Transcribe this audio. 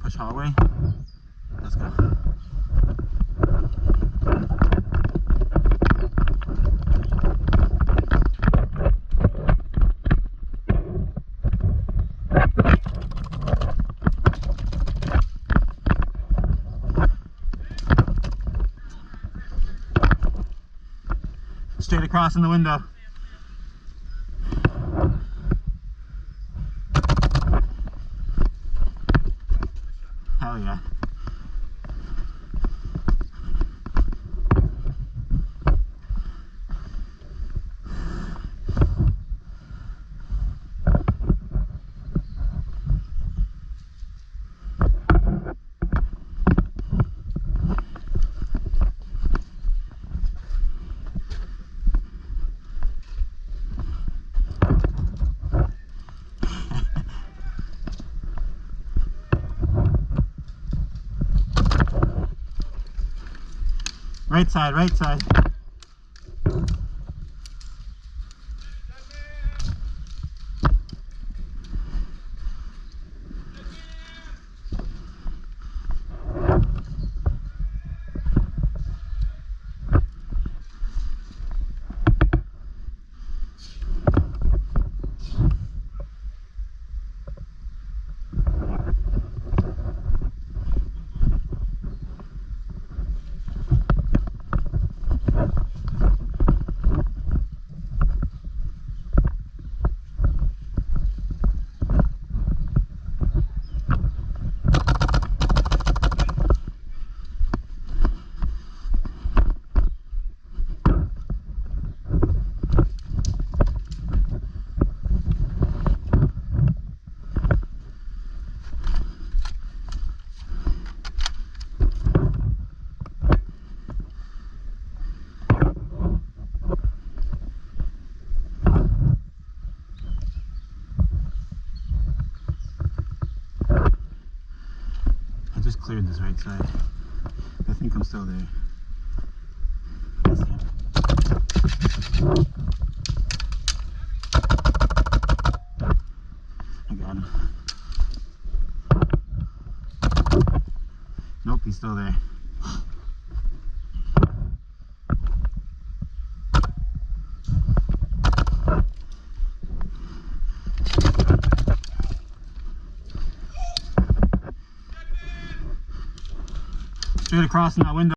push hallway. Let's go. Straight across in the window. Hell yeah. Right side, right side. I just cleared this right side. I think I'm still there. Let's see. I got him. Nope, he's still there. Straight across in that window.